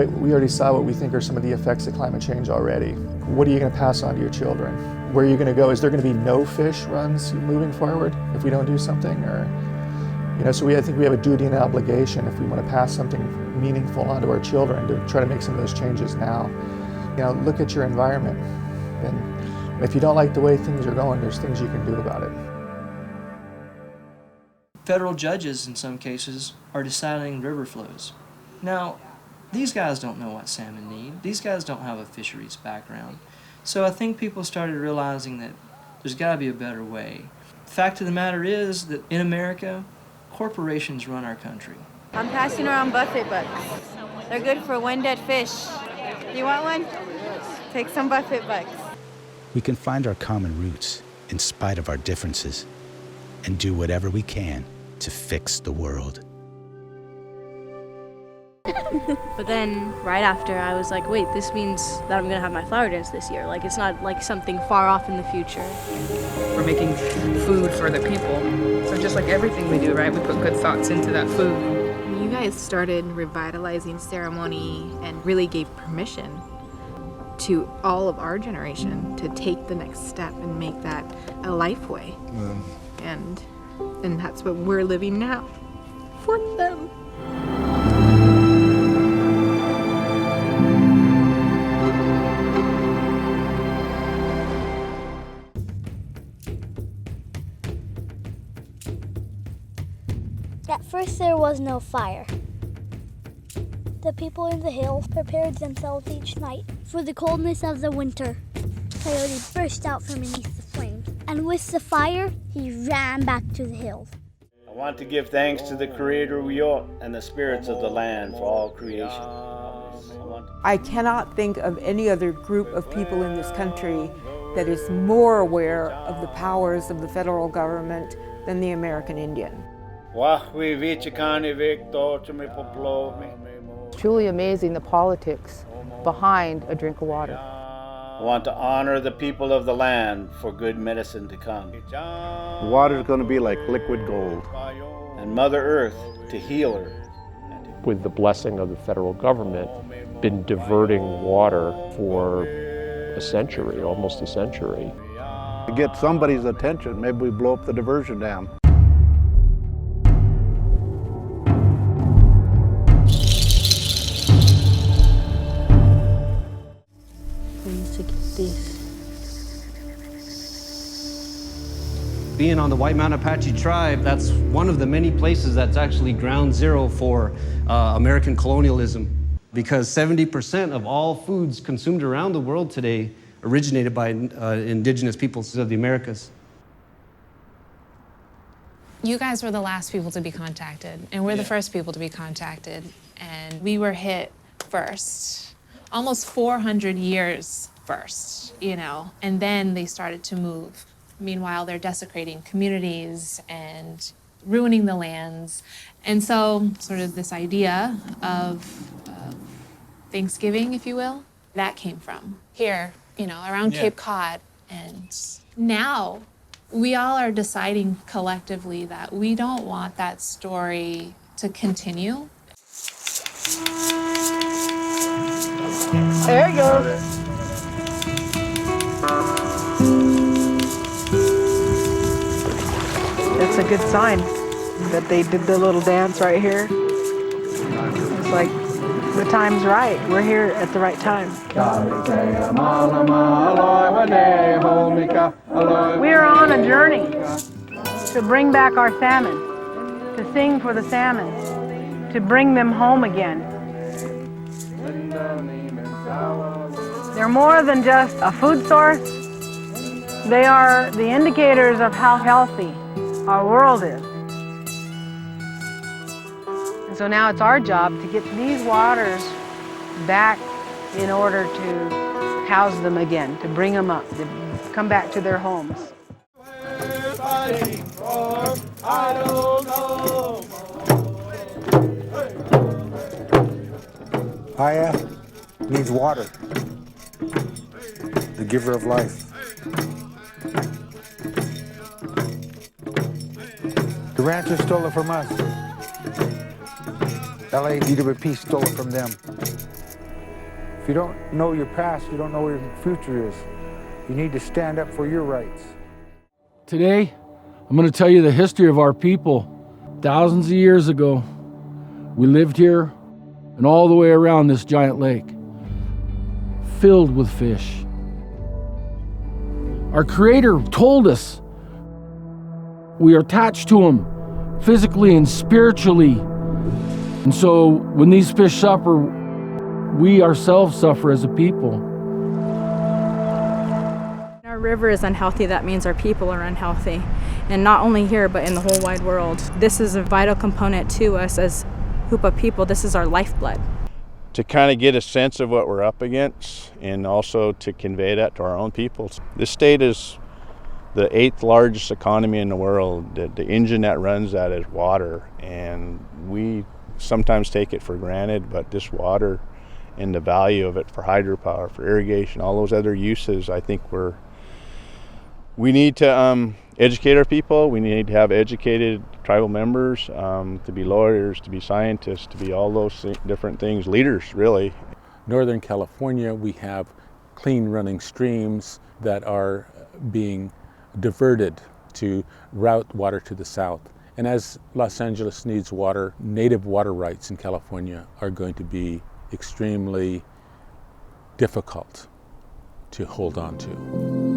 we already saw what we think are some of the effects of climate change already. What are you going to pass on to your children? Where are you going to go? Is there going to be no fish runs moving forward if we don't do something? Or, so I think we have a duty and an obligation if we want to pass something meaningful onto our children to try to make some of those changes now. Look at your environment. And if you don't like the way things are going, there's things you can do about it. Federal judges, in some cases, are deciding river flows. Now, these guys don't know what salmon need. These guys don't have a fisheries background. So I think people started realizing that there's got to be a better way. The fact of the matter is that in America, corporations run our country. I'm passing around buffet bugs. They're good for one-dead fish. Do you want one? Take some buffet bugs. We can find our common roots in spite of our differences and do whatever we can to fix the world. But then, right after, I was like, wait, this means that I'm gonna have my flower dance this year. Like, it's not like something far off in the future. We're making food for the people. So just like everything we do, right, we put good thoughts into that food. You guys started revitalizing ceremony and really gave permission to all of our generation to take the next step and make that a life way. And that's what we're living now for them. At first there was no fire. The people in the hills prepared themselves each night for the coldness of the winter. Coyote burst out from beneath the flames, and with the fire, he ran back to the hills. I want to give thanks to the Creator Uyot and the spirits of the land for all creation. I cannot think of any other group of people in this country that is more aware of the powers of the federal government than the American Indian. It's truly amazing the politics behind a drink of water. I want to honor the people of the land for good medicine to come. Water is going to be like liquid gold. And Mother Earth to heal her. With the blessing of the federal government, been diverting water for a century, almost a century. To get somebody's attention, maybe we blow up the diversion dam. Being on the White Mountain Apache tribe, that's one of the many places that's actually ground zero for American colonialism, because 70% of all foods consumed around the world today originated by indigenous peoples of the Americas. You guys were the last people to be contacted, and we're the first people to be contacted, and we were hit first, almost 400 years first, and then they started to move. Meanwhile, they're desecrating communities and ruining the lands. And so sort of this idea of Thanksgiving, if you will, that came from here, around Cape Cod. And now we all are deciding collectively that we don't want that story to continue. There you go. That's a good sign that they did the little dance right here. It's like the time's right. We're here at the right time. We are on a journey to bring back our salmon, to sing for the salmon, to bring them home again. They're more than just a food source. They are the indicators of how healthy our world is. And so now it's our job to get these waters back in order to house them again, to bring them up, to come back to their homes. Haya means water, the giver of life. The ranchers stole it from us. LADWP stole it from them. If you don't know your past, you don't know where your future is. You need to stand up for your rights. Today, I'm going to tell you the history of our people. Thousands of years ago, we lived here and all the way around this giant lake, filled with fish. Our Creator told us we are attached to Him physically and spiritually. And so when these fish suffer, we ourselves suffer as a people. Our river is unhealthy, that means our people are unhealthy. And not only here, but in the whole wide world. This is a vital component to us as Hoopa people. This is our lifeblood. To kind of get a sense of what we're up against and also to convey that to our own people. This state is the 8th largest economy in the world. The engine that runs that is water, and we sometimes take it for granted, but this water and the value of it for hydropower, for irrigation, all those other uses, I think we need to educate our people. We need to have educated tribal members, to be lawyers, to be scientists, to be all those different things, leaders really. Northern California, we have clean running streams that are being diverted to route water to the south. And as Los Angeles needs water, native water rights in California are going to be extremely difficult to hold on to.